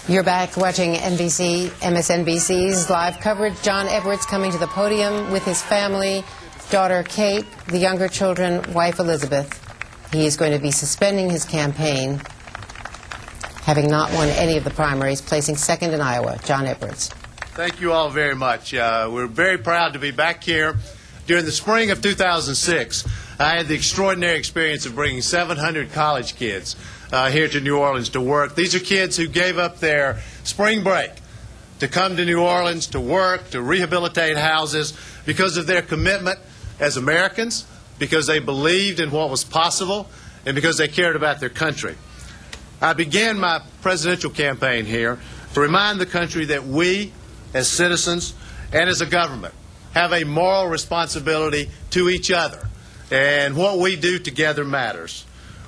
You're back watching MSNBC's live coverage. John Edwards coming to the podium with his family, daughter Kate, the younger children, wife Elizabeth. He is going to be suspending his campaign, having not won any of the primaries, placing second in Iowa. John Edwards. Thank you all very much. We're very proud to be back here. During the spring of 2006, I had the extraordinary experience of bringing 700 college kids here to New Orleans to work. These are kids who gave up their spring break to come to New Orleans to work, to rehabilitate houses, because of their commitment as Americans, because they believed in what was possible, and because they cared about their country. I began my presidential campaign here to remind the country that we, as citizens and as a government, have a moral responsibility to each other, and what we do together matters.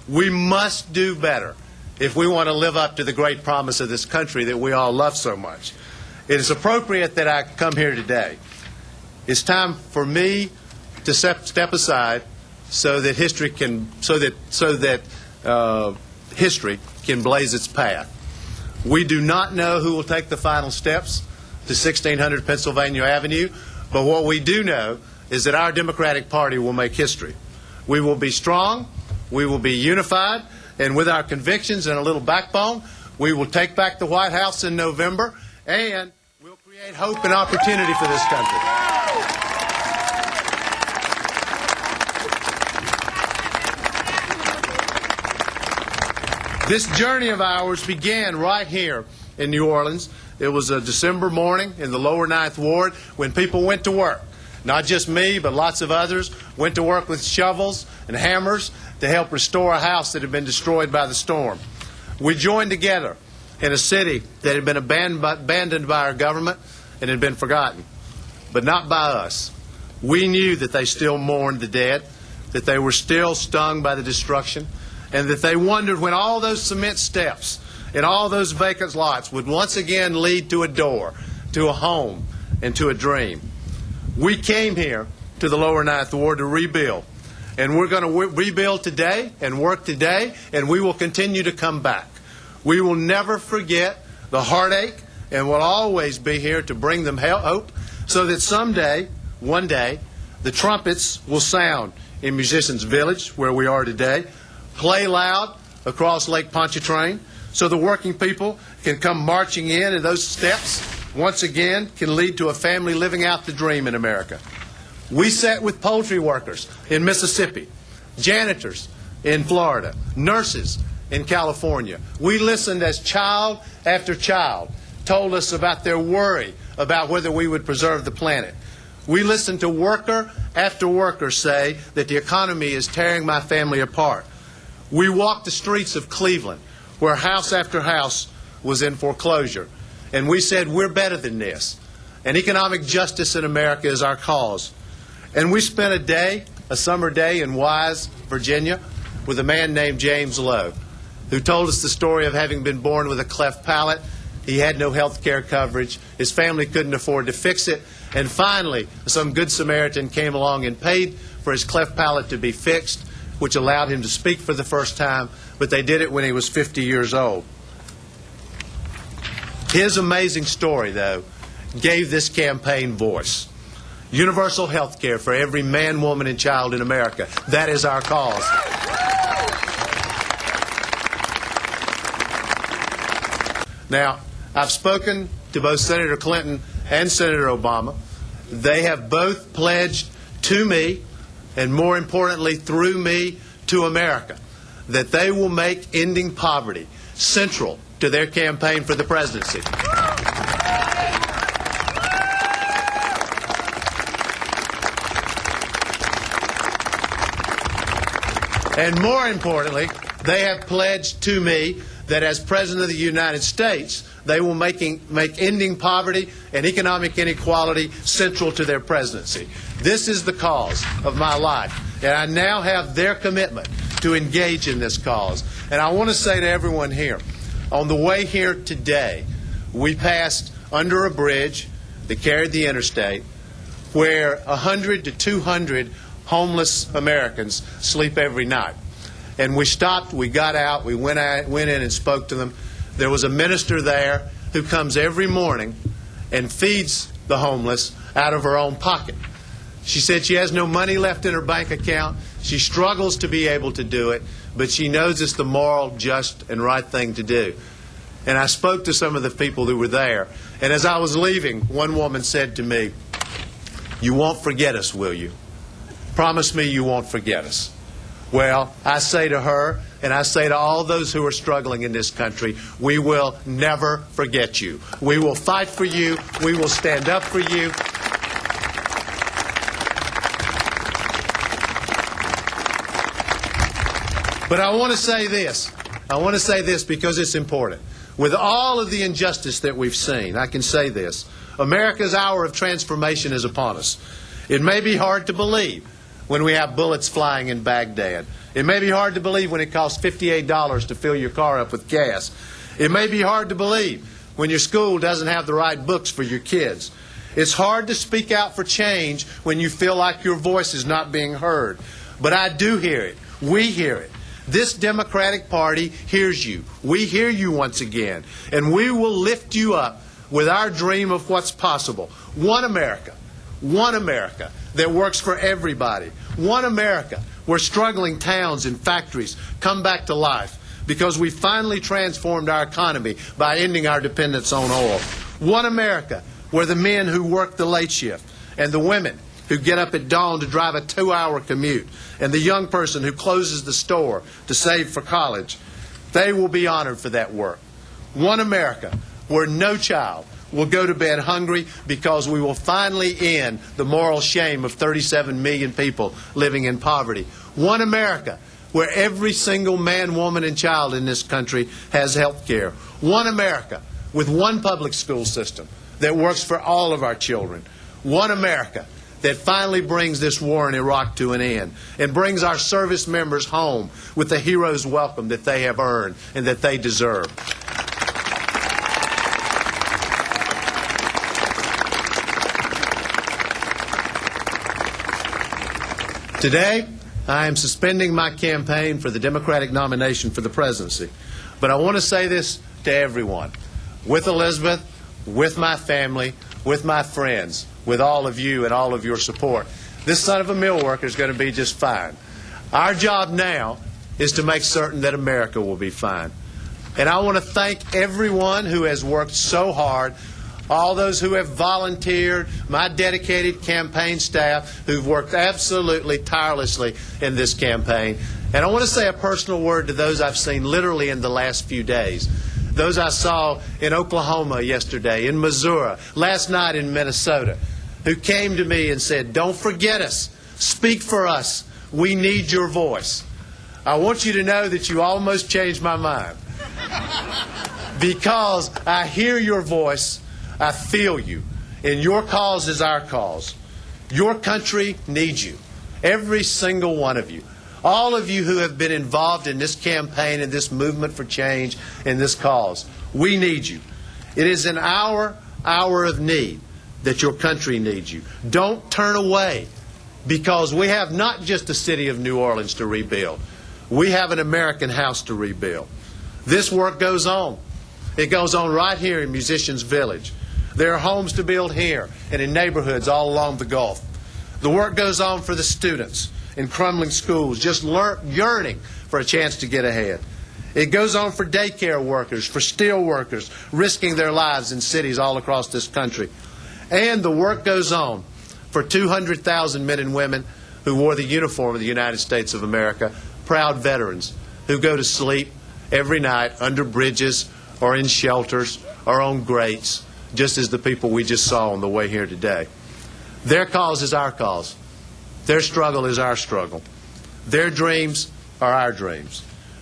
We must do better if we want to live up to the great promise of this country that we all love so much. It is appropriate that I come here today. It's time for me to step aside so that history can blaze its path. We do not know who will take the final steps to 1600 Pennsylvania Avenue, but what we do know is that our Democratic Party will make history. We will be strong, we will be unified, and with our convictions and a little backbone, we will take back the White House in November, and we'll create hope and opportunity for this country. This journey of ours began right here in New Orleans. It was a December morning in the lower Ninth Ward when people went to work. Not just me, but lots of others went to work with shovels and hammers to help restore a house that had been destroyed by the storm. We joined together in a city that had been abandoned by our government and had been forgotten, but not by us. We knew that they still mourned the dead, that they were still stung by the destruction, and that they wondered when all those cement steps and all those vacant lots would once again lead to a door, to a home, and to a dream. We came here to the lower Ninth Ward to rebuild, and we're going to rebuild today and work today, and we will continue to come back. We will never forget the heartache, and will always be here to bring them hope, so that someday, one day, the trumpets will sound in Musicians Village, where we are today, play loud across Lake Pontchartrain, so the working people can come marching in, and those steps once again can lead to a family living out the dream in America. We sat with poultry workers in Mississippi, janitors in Florida, nurses in California. We listened as child after child told us about their worry about whether we would preserve the planet. We listened to worker after worker say that the economy is tearing my family apart. We walked the streets of Cleveland, where house after house was in foreclosure. And we said, we're better than this. And economic justice in America is our cause. And we spent a summer day in Wise, Virginia, with a man named James Lowe, who told us the story of having been born with a cleft palate. He had no health care coverage. His family couldn't afford to fix it. And finally, some good Samaritan came along and paid for his cleft palate to be fixed, which allowed him to speak for the first time, but they did it when he was 50 years old. His amazing story, though, gave this campaign voice. Universal health care for every man, woman, and child in America. That is our cause. Now, I've spoken to both Senator Clinton and Senator Obama. They have both pledged to me, and more importantly, through me, to America, that they will make ending poverty central to their campaign for the presidency. And more importantly, they have pledged to me that as President of the United States, they will make ending poverty and economic inequality central to their presidency. This is the cause of my life, and I now have their commitment to engage in this cause. And I want to say to everyone here, on the way here today, we passed under a bridge that carried the interstate where 100 to 200 homeless Americans sleep every night. And we stopped, we got out, we went in and spoke to them. there was a minister there who comes every morning and feeds the homeless out of her own pocket. She said she has no money left in her bank account. She struggles to be able to do it, but she knows it's the moral, just, and right thing to do. And I spoke to some of the people who were there, and as I was leaving, one woman said to me, "You won't forget us, will you? Promise me you won't forget us." Well, I say to her, and I say to all those who are struggling in this country, we will never forget you. We will fight for you. We will stand up for you. But I want to say this. I want to say this because it's important. With all of the injustice that we've seen, I can say this. America's hour of transformation is upon us. It may be hard to believe when we have bullets flying in Baghdad. It may be hard to believe when it costs $58 to fill your car up with gas. It may be hard to believe when your school doesn't have the right books for your kids. It's hard to speak out for change when you feel like your voice is not being heard. But I do hear it. We hear it. This Democratic Party hears you. We hear you once again. And we will lift you up with our dream of what's possible. One America that works for everybody. One America where struggling towns and factories come back to life because we finally transformed our economy by ending our dependence on oil. One America where the men who work the late shift and the women who get up at dawn to drive a 2-hour commute, and the young person who closes the store to save for college, they will be honored for that work. One America where no child will go to bed hungry because we will finally end the moral shame of 37 million people living in poverty. One America where every single man, woman, and child in this country has health care. One America with one public school system that works for all of our children. One America that finally brings this war in Iraq to an end and brings our service members home with the hero's welcome that they have earned and that they deserve. Today, I am suspending my campaign for the Democratic nomination for the presidency. But I want to say this to everyone. With Elizabeth, with my family, with my friends, with all of you and all of your support, this son of a mill worker is going to be just fine. Our job now is to make certain that America will be fine. And I want to thank everyone who has worked so hard, all those who have volunteered, my dedicated campaign staff who've worked absolutely tirelessly in this campaign. And I want to say a personal word to those I've seen literally in the last few days. Those I saw in Oklahoma yesterday, in Missouri, last night in Minnesota, who came to me and said, "Don't forget us. Speak for us. We need your voice." I want you to know that you almost changed my mind. Because I hear your voice, I feel you, and your cause is our cause. Your country needs you, every single one of you. All of you who have been involved in this campaign and this movement for change and this cause, we need you. It is in our hour of need that your country needs you. Don't turn away, because we have not just the city of New Orleans to rebuild. We have an American house to rebuild. This work goes on. It goes on right here in Musicians Village. There are homes to build here and in neighborhoods all along the Gulf. The work goes on for the students in crumbling schools, just yearning for a chance to get ahead. It goes on for daycare workers, for steel workers, risking their lives in cities all across this country. And the work goes on for 200,000 men and women who wore the uniform of the United States of America, proud veterans who go to sleep every night under bridges or in shelters or on grates, just as the people we just saw on the way here today. Their cause is our cause. Their struggle is our struggle. Their dreams are our dreams.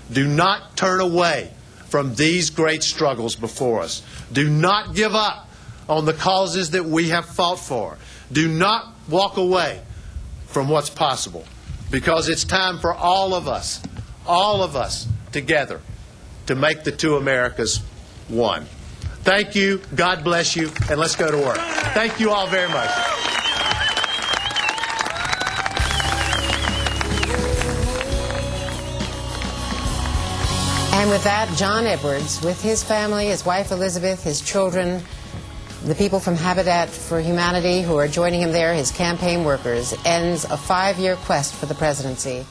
Do not turn away from these great struggles before us. Do not give up on the causes that we have fought for. Do not walk away from what's possible, because it's time for all of us together to make the two Americas one. Thank you. God bless you. And let's go to work. Thank you all very much. And with that, John Edwards, with his family, his wife Elizabeth, his children, the people from Habitat for Humanity who are joining him there, his campaign workers, ends a 5-year quest for the presidency.